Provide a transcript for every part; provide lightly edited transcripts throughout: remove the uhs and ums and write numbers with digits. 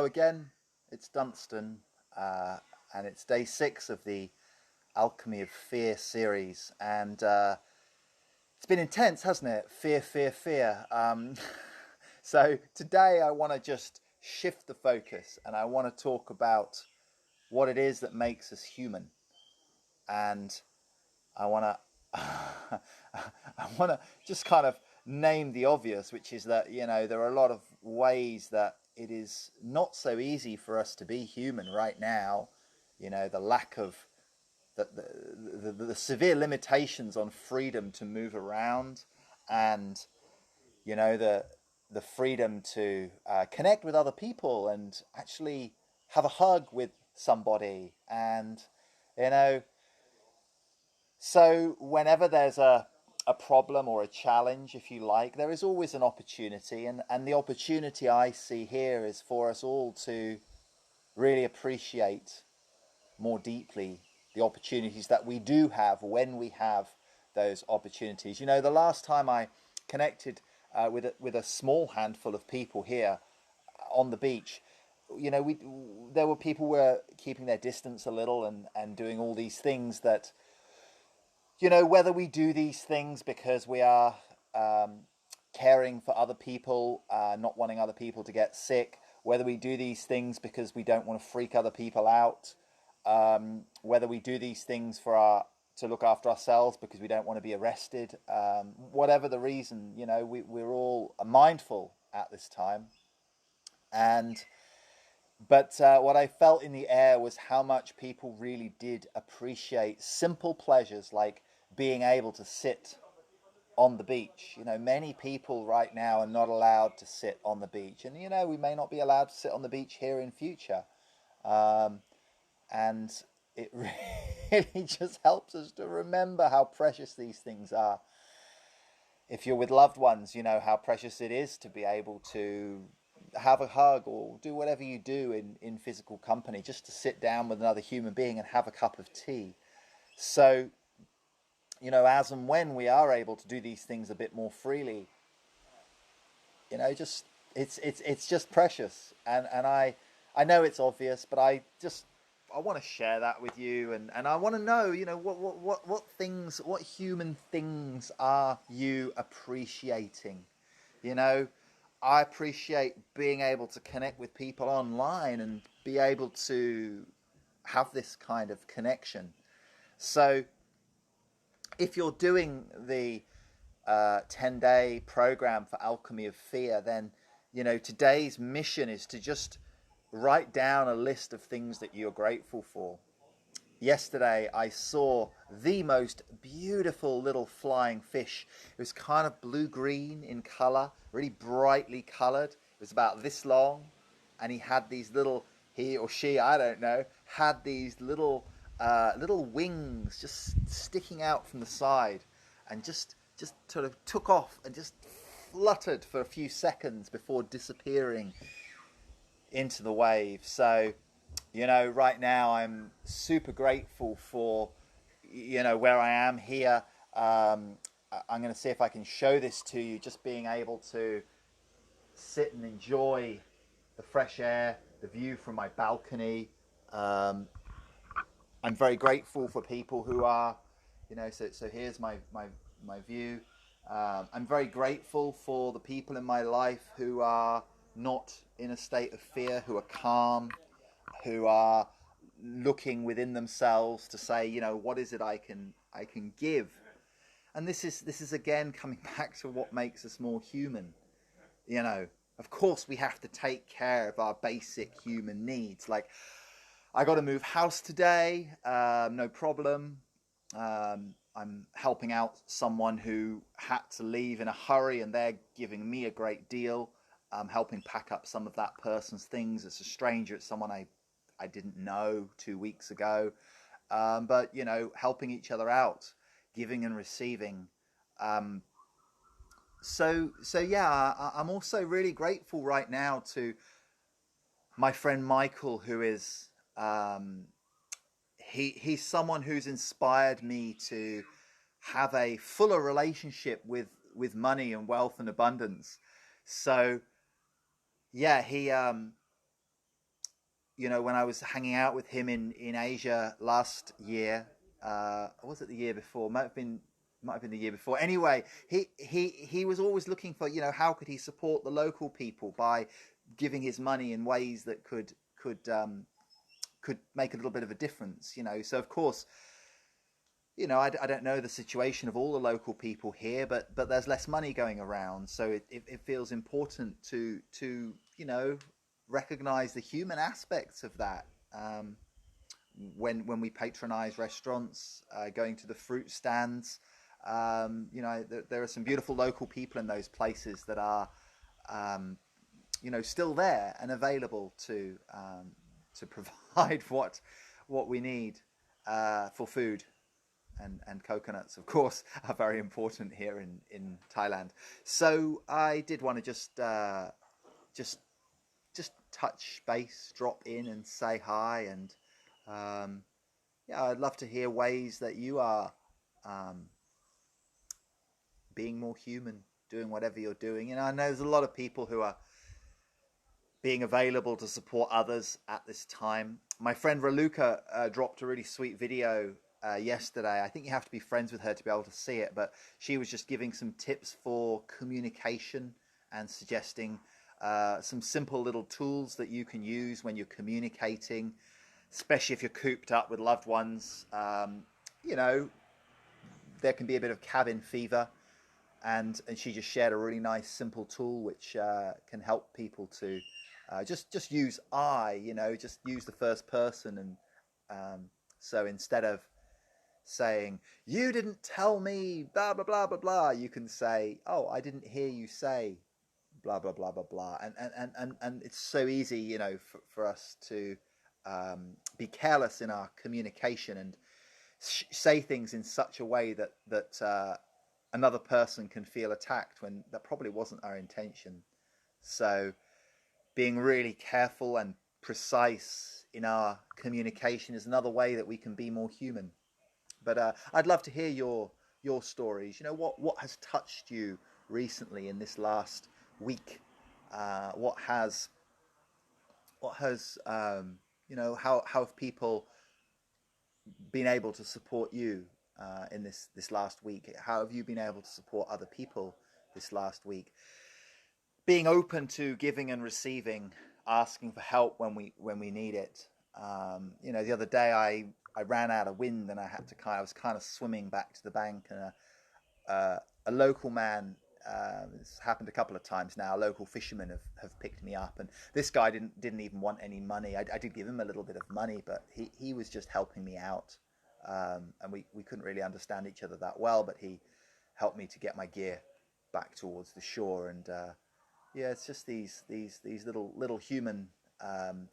Again, it's Dunstan, and it's day 6 of the Alchemy of Fear series, and it's been intense, hasn't it? Fear, fear, fear. So today I want to just shift the focus, and I want to talk about what it is that makes us human, and I want to I want to just kind of name the obvious, which is that there are a lot of ways that it is not so easy for us to be human right now. The lack of the severe limitations on freedom to move around, and the freedom to connect with other people and actually have a hug with somebody, and you know so whenever there's a problem or a challenge, if you like, there is always an opportunity. And the opportunity I see here is for us all to really appreciate more deeply the opportunities that we do have when we have those opportunities. The last time I connected with a small handful of people here on the beach, we there were people who were keeping their distance a little and doing all these things that whether we do these things because we are caring for other people, not wanting other people to get sick, whether we do these things because we don't want to freak other people out, whether we do these things to look after ourselves because we don't want to be arrested, whatever the reason, we're all mindful at this time. And but what I felt in the air was how much people really did appreciate simple pleasures like being able to sit on the beach. Many people right now are not allowed to sit on the beach, and we may not be allowed to sit on the beach here in future. Um, and it really just helps us to remember how precious these things are. If you're with loved ones, you know how precious it is to be able to have a hug or do whatever you do in physical company, just to sit down with another human being and have a cup of tea. So, as and when we are able to do these things a bit more freely, just it's just precious. And I know it's obvious, but I want to share that with you, and I want to know, what human things are you appreciating? You know, I appreciate being able to connect with people online and be able to have this kind of connection. So, if you're doing the 10-day program for Alchemy of Fear, then today's mission is to just write down a list of things that you're grateful for. Yesterday I saw the most beautiful little flying fish. It was kind of blue-green in color, really brightly colored. It was about this long, and he or she, I don't know, had these little wings just sticking out from the side, and just sort of took off and just fluttered for a few seconds before disappearing into the wave. So, right now I'm super grateful for, where I am here. I'm going to see if I can show this to you, just being able to sit and enjoy the fresh air, the view from my balcony. Um, I'm very grateful for people who are, so here's my view. I'm very grateful for the people in my life who are not in a state of fear, who are calm, who are looking within themselves to say, what is it I can give. And this is again coming back to what makes us more human. you know of course we have to take care of our basic human needs, like I got to move house today, no problem. I'm helping out someone who had to leave in a hurry, and they're giving me a great deal. I'm helping pack up some of that person's things. It's a stranger, it's someone I didn't know 2 weeks ago. But helping each other out, giving and receiving. Um, so yeah, I'm also really grateful right now to my friend Michael, who is he's someone who's inspired me to have a fuller relationship with money and wealth and abundance. So yeah, when I was hanging out with him in Asia last year, was it the year before? Might have been the year before. Anyway, he was always looking for, how could he support the local people by giving his money in ways that could make a little bit of a difference. So of course, I don't know the situation of all the local people here, but there's less money going around, so it feels important to recognize the human aspects of that. When we patronize restaurants, going to the fruit stands, there are some beautiful local people in those places that are still there and available to provide what we need for food. And coconuts, of course, are very important here in Thailand. So I did want to just touch base, drop in, and say hi. And I'd love to hear ways that you are being more human, doing whatever you're doing. I know there's a lot of people who are being available to support others at this time. My friend Raluca dropped a really sweet video yesterday. I think you have to be friends with her to be able to see it, but she was just giving some tips for communication and suggesting some simple little tools that you can use when you're communicating, especially if you're cooped up with loved ones. There can be a bit of cabin fever, and she just shared a really nice simple tool which can help people to just use just use the first person. And so instead of saying, "You didn't tell me blah blah blah blah blah," you can say, "Oh, I didn't hear you say blah blah blah blah blah." And it's so easy, for us to be careless in our communication and say things in such a way that another person can feel attacked when that probably wasn't our intention. So being really careful and precise in our communication is another way that we can be more human. But I'd love to hear your stories. What has touched you recently in this last week? What has how have people been able to support you in this last week? How have you been able to support other people this last week? Being open to giving and receiving, asking for help when we need it. The other day I ran out of wind and I was kind of swimming back to the bank, and a local man, it's happened a couple of times now, local fishermen have picked me up, and this guy didn't even want any money. I did give him a little bit of money, but he was just helping me out, and we couldn't really understand each other that well, but he helped me to get my gear back towards the shore. And it's just these little human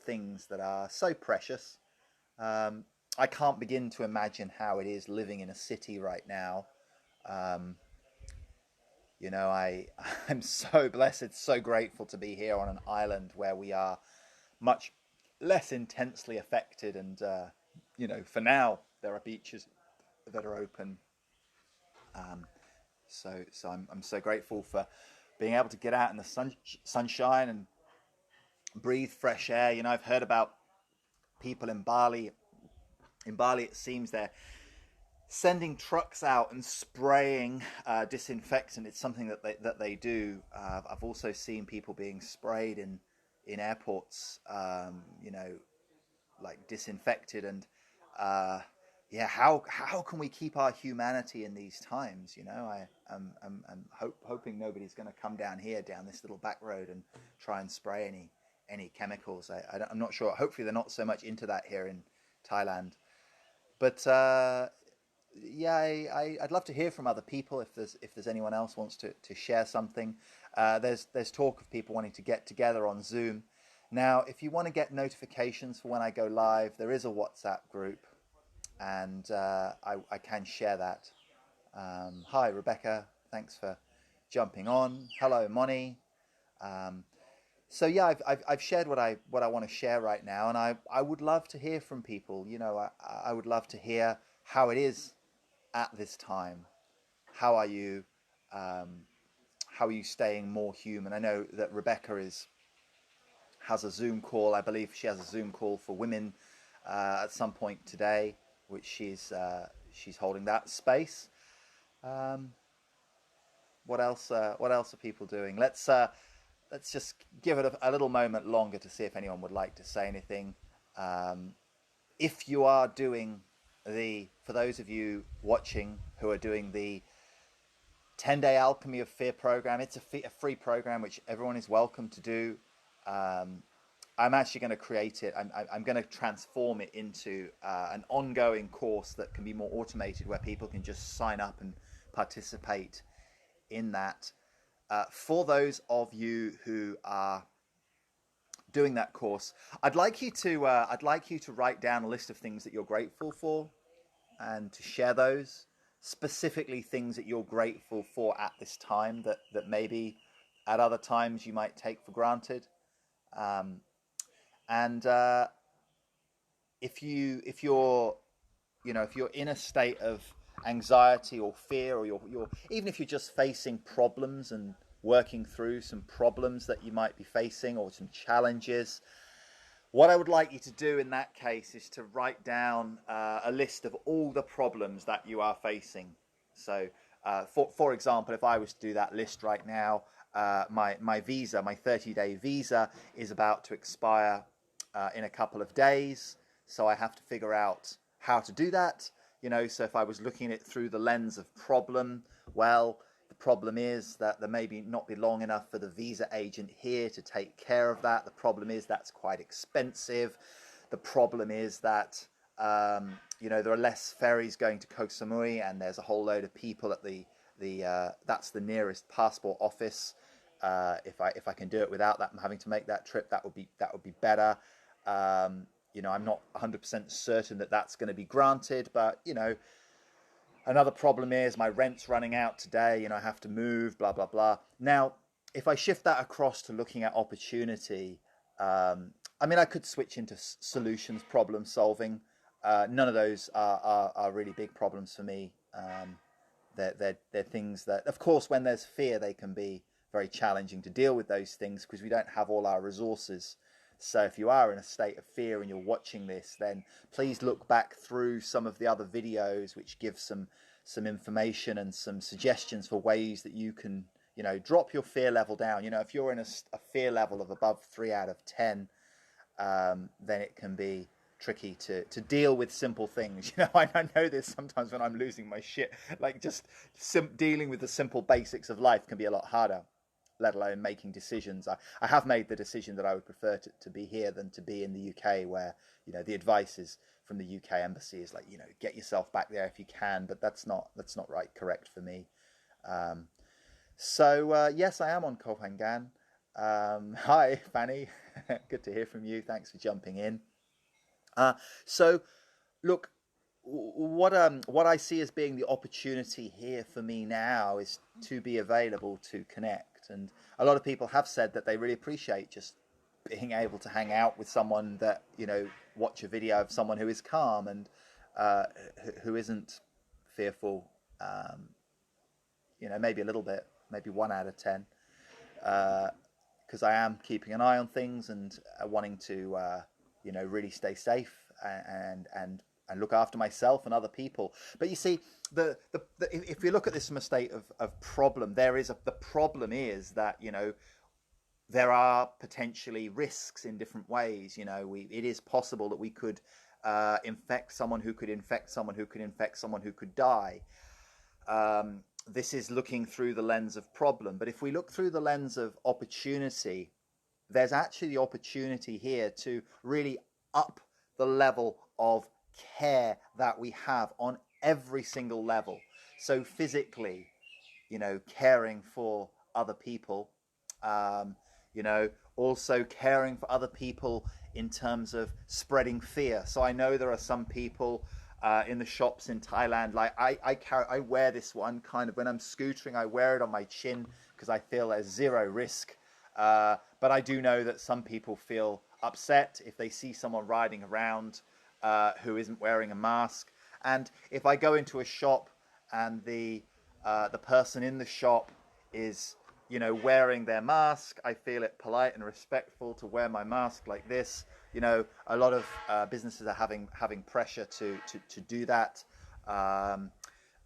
things that are so precious. I can't begin to imagine how it is living in a city right now. I'm so blessed, so grateful to be here on an island where we are much less intensely affected. And for now there are beaches that are open. So I'm so grateful for being able to get out in the sunshine and breathe fresh air. I've heard about people in Bali. In Bali, it seems they're sending trucks out and spraying disinfectant. It's something that they do. I've also seen people being sprayed in airports, like disinfected. And how can we keep our humanity in these times? I'm hoping nobody's going to come down this little back road and try and spray any chemicals. I'm not sure. Hopefully they're not so much into that here in Thailand. But I'd love to hear from other people if there's anyone else wants to share something. There's talk of people wanting to get together on Zoom. Now, if you want to get notifications for when I go live, there is a WhatsApp group, and I can share that. Hi, Rebecca. Thanks for jumping on. Hello, Moni. So I've shared what I want to share right now, and I would love to hear from people. I would love to hear how it is at this time. How are you? How are you staying more human? I know that Rebecca has a Zoom call. I believe she has a Zoom call for women at some point today, which she's holding that space. What else? What else are people doing? Let's just give it a little moment longer to see if anyone would like to say anything. If you are doing for those of you watching who are doing the 10-day Alchemy of Fear program, it's a free program which everyone is welcome to do. I'm actually going to create it. I'm going to transform it into an ongoing course that can be more automated, where people can just sign up and participate in that. For those of you who are doing that course, I'd like you to write down a list of things that you're grateful for, and to share those, specifically things that you're grateful for at this time that maybe at other times you might take for granted. And if you're in a state of anxiety or fear, or you're even if you're just facing problems and working through some problems that you might be facing, or some challenges, what I would like you to do in that case is to write down a list of all the problems that you are facing. So for example, if I was to do that list right now, my visa, my 30-day visa, is about to expire in a couple of days. So I have to figure out how to do that. So if I was looking at it through the lens of problem, well, the problem is that there may not be long enough for the visa agent here to take care of that. The problem is that's quite expensive. The problem is that there are less ferries going to Koh Samui, and there's a whole load of people at that's the nearest passport office. If I can do it without that, I'm having to make that trip, that would be better. I'm not 100% certain that that's going to be granted, but another problem is my rent's running out today. I have to move, blah blah blah. Now, if I shift that across to looking at opportunity, I could switch into solutions, problem solving. None of those are really big problems for me. They're things that, of course, when there's fear, they can be very challenging to deal with those things because we don't have all our resources. So if you are in a state of fear and you're watching this, then please look back through some of the other videos which give some information and some suggestions for ways that you can, drop your fear level down. If you're in a fear level of above 3 out of 10, then it can be tricky to deal with simple things. I know this sometimes when I'm losing my shit, like just dealing with the simple basics of life can be a lot harder, let alone making decisions. I have made the decision that I would prefer to be here than to be in the UK, where the advice is from the UK embassy is like, get yourself back there if you can, but that's not correct for me. So yes, I am on Koh Phangan. Hi Fanny, good to hear from you, thanks for jumping in. So look, what I see as being the opportunity here for me now is to be available to connect. And a lot of people have said that they really appreciate just being able to hang out with someone that, watch a video of someone who is calm and who isn't fearful. Maybe a little bit, maybe 1 out of 10, because I am keeping an eye on things and wanting to, really stay safe and look after myself and other people. But you see, if you look at this from a state of problem, the problem is that, there are potentially risks in different ways. It is possible that we could infect someone who could infect someone who could infect someone who could die. This is looking through the lens of problem. But if we look through the lens of opportunity, there's actually the opportunity here to really up the level of care that we have on every single level. So physically, caring for other people, also caring for other people in terms of spreading fear. So I know there are some people in the shops in Thailand, like I wear this one kind of when I'm scootering, I wear it on my chin because I feel there's zero risk. But I do know that some people feel upset if they see someone riding around who isn't wearing a mask. And if I go into a shop and the person in the shop is wearing their mask. I feel it polite and respectful to wear my mask like this. A lot of businesses are having pressure to do that. Um,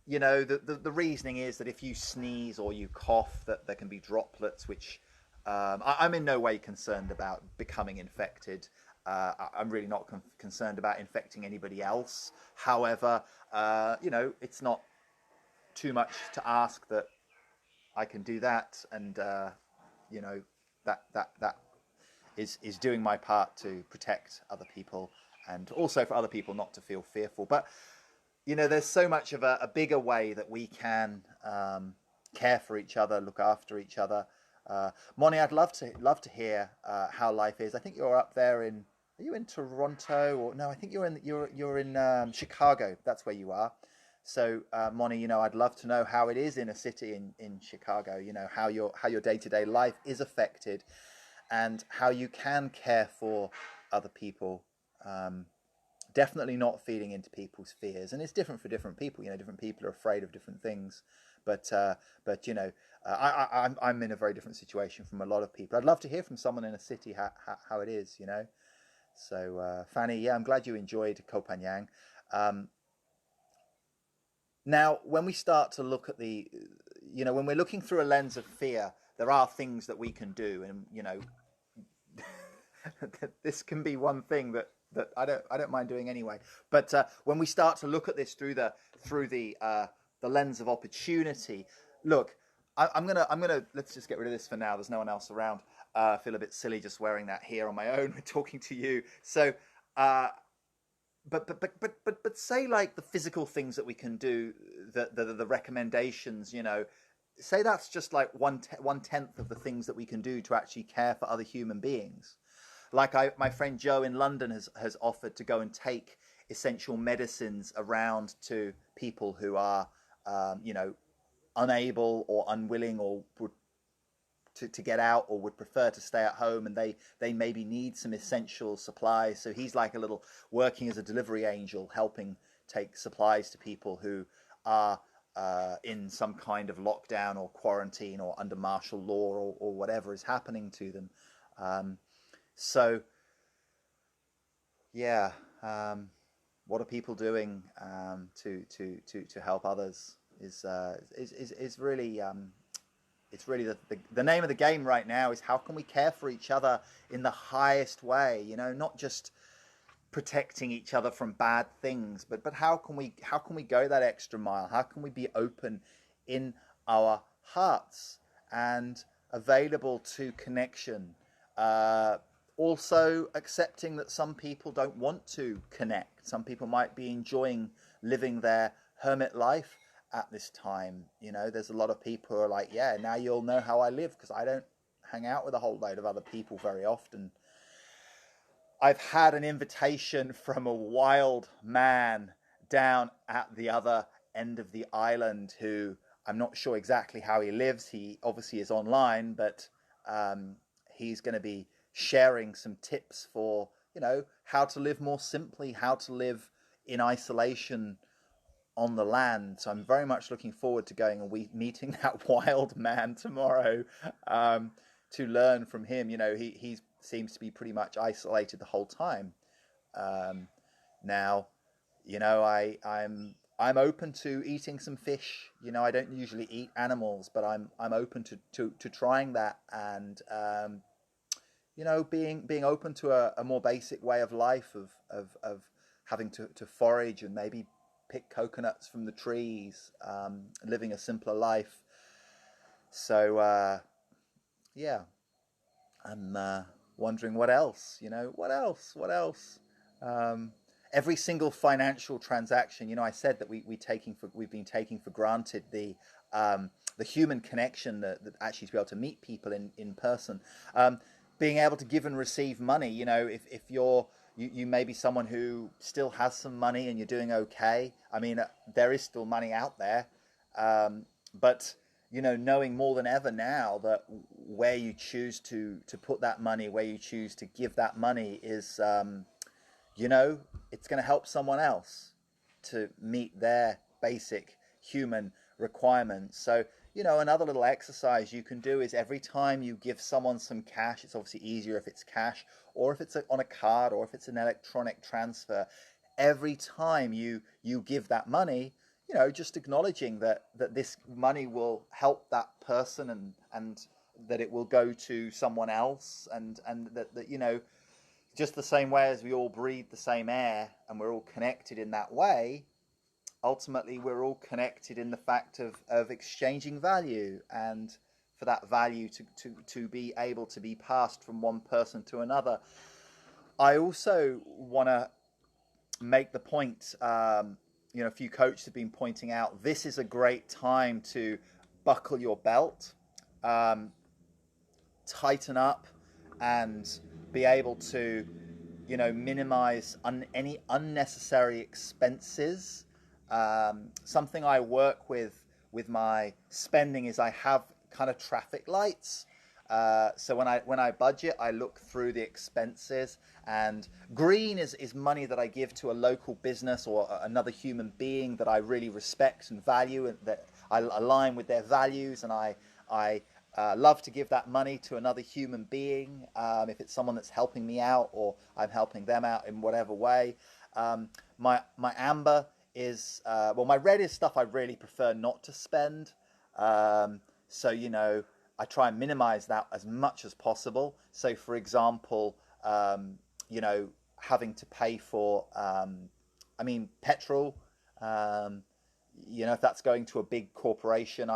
the reasoning is that if you sneeze or you cough, that there can be droplets, which I'm in no way concerned about becoming infected. I'm really not concerned about infecting anybody else. However, it's not too much to ask that I can do that, and that is doing my part to protect other people, and also for other people not to feel fearful. But there's so much of a bigger way that we can care for each other, look after each other. Moni, I'd love to hear how life is. I think you're up there in. Are you in Toronto or no? I think you're in Chicago. That's where you are. So, Moni, I'd love to know how it is in a city in Chicago. How your day-to-day life is affected, and how you can care for other people. Definitely not feeding into people's fears, and it's different for different people. Different people are afraid of different things, but I'm in a very different situation from a lot of people. I'd love to hear from someone in a city how it is. So Fanny, yeah, I'm glad you enjoyed Koh Phangan. Now, when we start to look at when we're looking through a lens of fear, there are things that we can do, and this can be one thing that I don't mind doing anyway. But when we start to look at this through the lens of opportunity, look, I'm gonna let's just get rid of this for now. There's no one else around. I feel a bit silly just wearing that here on my own and talking to you. So, but say like the physical things that we can do, the recommendations, say that's just like one tenth of the things that we can do to actually care for other human beings. Like my friend Joe in London has offered to go and take essential medicines around to people who are, unable or unwilling or would to get out or would prefer to stay at home, and they maybe need some essential supplies. So he's like a little working as a delivery angel, helping take supplies to people who are in some kind of lockdown or quarantine or under martial law or whatever is happening to them. So, yeah, what are people doing to help others is really it's really the name of the game right now. Is how can we care for each other in the highest way? Not just protecting each other from bad things, but how can we go that extra mile? How can we be open in our hearts and available to connection? Also accepting that some people don't want to connect. Some people might be enjoying living their hermit life at this time. There's a lot of people who are like, yeah, now you'll know how I live because I don't hang out with a whole load of other people very often. I've had an invitation from a wild man down at the other end of the island who I'm not sure exactly how he lives. He obviously is online, but he's going to be sharing some tips for, how to live more simply, how to live in isolation on the land. So I'm very much looking forward to going and meeting that wild man tomorrow, to learn from him. He seems to be pretty much isolated the whole time. Now, I'm open to eating some fish. I don't usually eat animals, but I'm open to trying that, and being open to a more basic way of life of having to forage and maybe pick coconuts from the trees, living a simpler life. So yeah, I'm wondering what else. What else? Every single financial transaction. I said that we've been taking for granted the human connection that actually to be able to meet people in person. Being able to give and receive money. If you may be someone who still has some money and you're doing okay. I mean, there is still money out there, but knowing more than ever now that where you choose to put that money, where you choose to give that money is, it's going to help someone else to meet their basic human requirements. So another little exercise you can do is every time you give someone some cash, it's obviously easier if it's cash or if it's on a card or if it's an electronic transfer. Every time you give that money, just acknowledging that this money will help that person, and that it will go to someone else, and that just the same way as we all breathe the same air and we're all connected in that way, ultimately we're all connected in the fact of exchanging value, and for that value to be able to be passed from one person to another. I also want to make the point, a few coaches have been pointing out, this is a great time to buckle your belt, um, tighten up, and be able to, minimize any unnecessary expenses. Something I work with my spending is I have kind of traffic lights. So when I budget, I look through the expenses, and green is money that I give to a local business or another human being that I really respect and value, and that I align with their values, and I love to give that money to another human being, if it's someone that's helping me out or I'm helping them out in whatever way. My amber is my red is stuff I really prefer not to spend. So I try and minimize that as much as possible. So for example, having to pay for petrol. If that's going to a big corporation,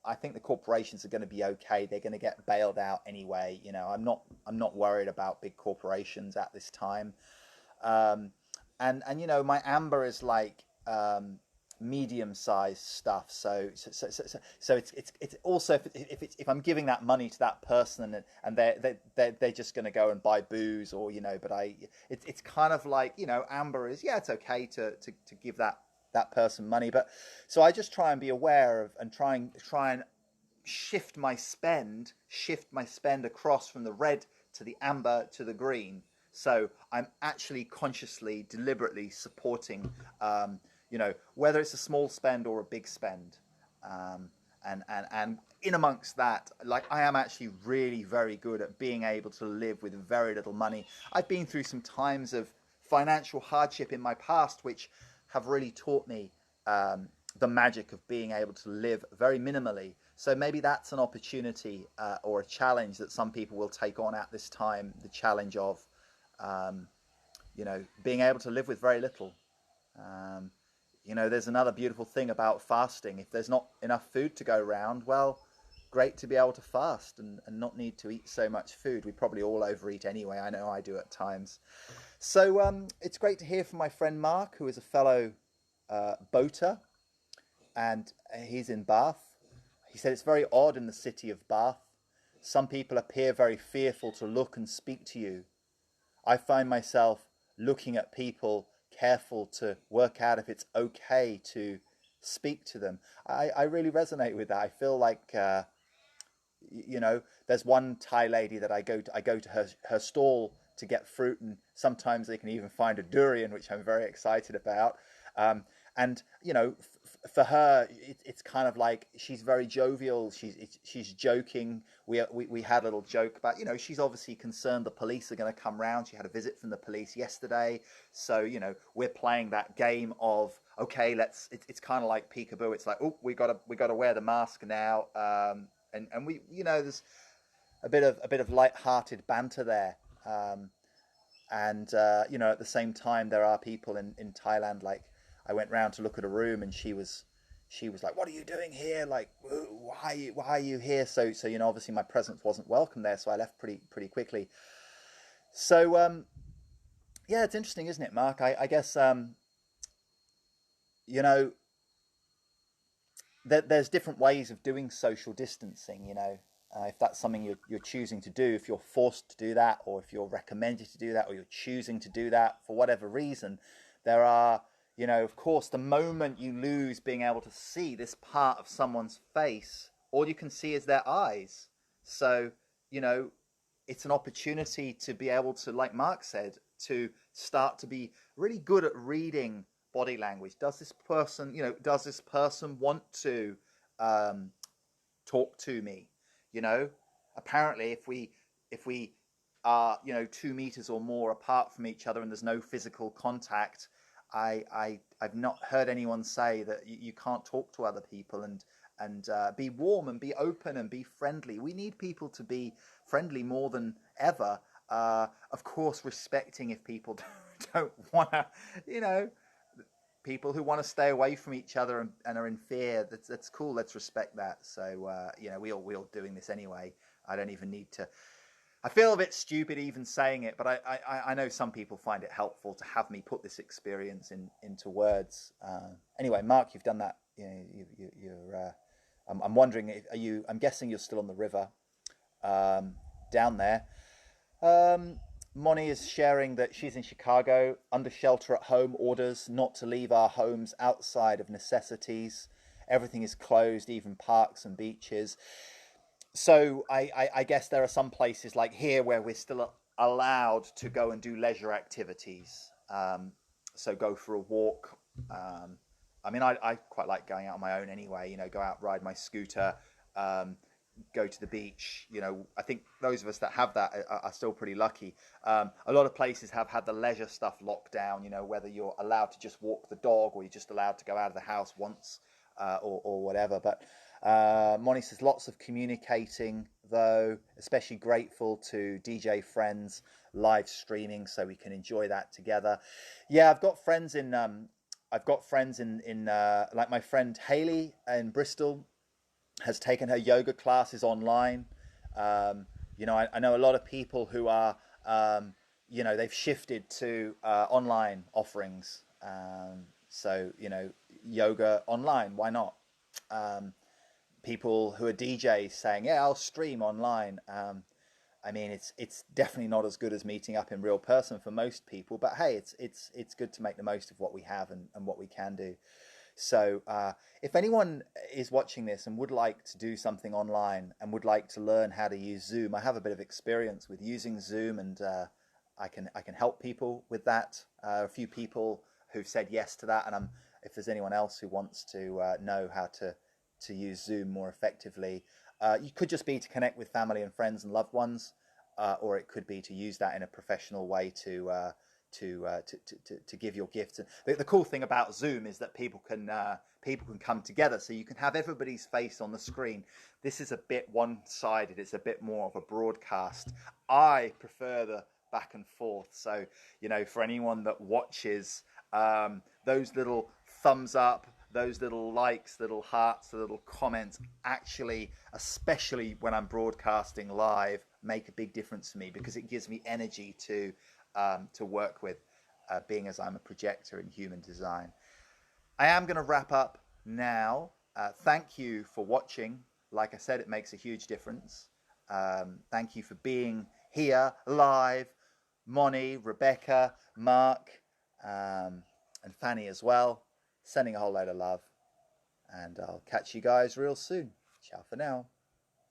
I think the corporations are going to be okay. They're going to get bailed out anyway. I'm not worried about big corporations at this time. And my amber is like medium-sized stuff. So it's also, if I'm giving that money to that person and they're just going to go and buy booze, or but it's kind of like, amber is, yeah, it's okay to give that person money. But so I just try and be aware of, and try and shift my spend across from the red to the amber to the green. So I'm actually consciously, deliberately supporting, whether it's a small spend or a big spend. And in amongst that, like, I am actually really very good at being able to live with very little money. I've been through some times of financial hardship in my past, which have really taught me the magic of being able to live very minimally. So maybe that's an opportunity or a challenge that some people will take on at this time, the challenge of being able to live with very little. There's another beautiful thing about fasting. If there's not enough food to go around, well, great to be able to fast and not need to eat so much food. We probably all overeat anyway. I know I do at times. So it's great to hear from my friend Mark, who is a fellow boater, and he's in Bath. He said it's very odd in the city of Bath. Some people appear very fearful to look and speak to you. I find myself looking at people, careful to work out if it's okay to speak to them. I really resonate with that. I feel like, there's one Thai lady that I go to her stall to get fruit, and sometimes they can even find a durian, which I'm very excited about. And for her, it's kind of like she's very jovial. She's joking. We had a little joke about, she's obviously concerned the police are going to come round. She had a visit from the police yesterday, so we're playing that game of, okay, it's kind of like peekaboo. It's like, oh, we got to wear the mask now, and we there's a bit of light-hearted banter there. And at the same time, there are people in Thailand, like, I went round to look at a room, and she was like, "What are you doing here? Like, why are you here?" So obviously my presence wasn't welcome there, so I left pretty quickly. So yeah, it's interesting, isn't it, Mark? I guess there's different ways of doing social distancing. If that's something you're choosing to do, if you're forced to do that, or if you're recommended to do that, or you're choosing to do that for whatever reason, there are. Of course, the moment you lose being able to see this part of someone's face, all you can see is their eyes. So, it's an opportunity to be able to, like Mark said, to start to be really good at reading body language. Does this person want to talk to me. You know, apparently if we are, you know, 2 meters or more apart from each other and there's no physical contact, I've not heard anyone say that you can't talk to other people and be warm and be open and be friendly. We need people to be friendly more than ever. Of course, respecting if people don't want to, you know, people who want to stay away from each other and are in fear. That's cool. Let's respect that. So you know, we all doing this anyway. I don't even need to. I feel a bit stupid even saying it, but I know some people find it helpful to have me put this experience into words. Anyway, Mark, you've done that. You know, you're. I'm wondering, are you? I'm guessing you're still on the river, down there. Moni is sharing that she's in Chicago under shelter at home orders not to leave our homes outside of necessities. Everything is closed, even parks and beaches. So I guess there are some places like here where we're still allowed to go and do leisure activities. So go for a walk. I mean, I quite like going out on my own anyway. You know, go out, ride my scooter, go to the beach. You know, I think those of us that have that are still pretty lucky. A lot of places have had the leisure stuff locked down. You know, whether you're allowed to just walk the dog or you're just allowed to go out of the house once, or whatever. But Moni says lots of communicating though, especially grateful to DJ friends live streaming so we can enjoy that together. Yeah, I've got friends in like my friend Haley in Bristol has taken her yoga classes online. You know, I know a lot of people who are, you know, they've shifted to online offerings. So, you know, yoga online, why not? People who are DJs saying, yeah, I'll stream online. I mean, it's definitely not as good as meeting up in real person for most people, but hey, it's good to make the most of what we have and what we can do. So if anyone is watching this and would like to do something online and would like to learn how to use Zoom, I have a bit of experience with using Zoom, and I can help people with that. A few people who've said yes to that, and if there's anyone else who wants to know how to use Zoom more effectively, you could just be to connect with family and friends and loved ones, or it could be to use that in a professional way to give your gifts. The cool thing about Zoom is that people can come together, so you can have everybody's face on the screen. This is a bit one-sided. It's a bit more of a broadcast. I prefer the back and forth. So, you know, for anyone that watches, those little thumbs up, those little likes, little hearts, the little comments, actually, especially when I'm broadcasting live, make a big difference for me because it gives me energy to work with, being as I'm a projector in human design. I am going to wrap up now. Thank you for watching. Like I said, it makes a huge difference. Thank you for being here live. Moni, Rebecca, Mark, and Fanny as well. Sending a whole load of love. And I'll catch you guys real soon. Ciao for now.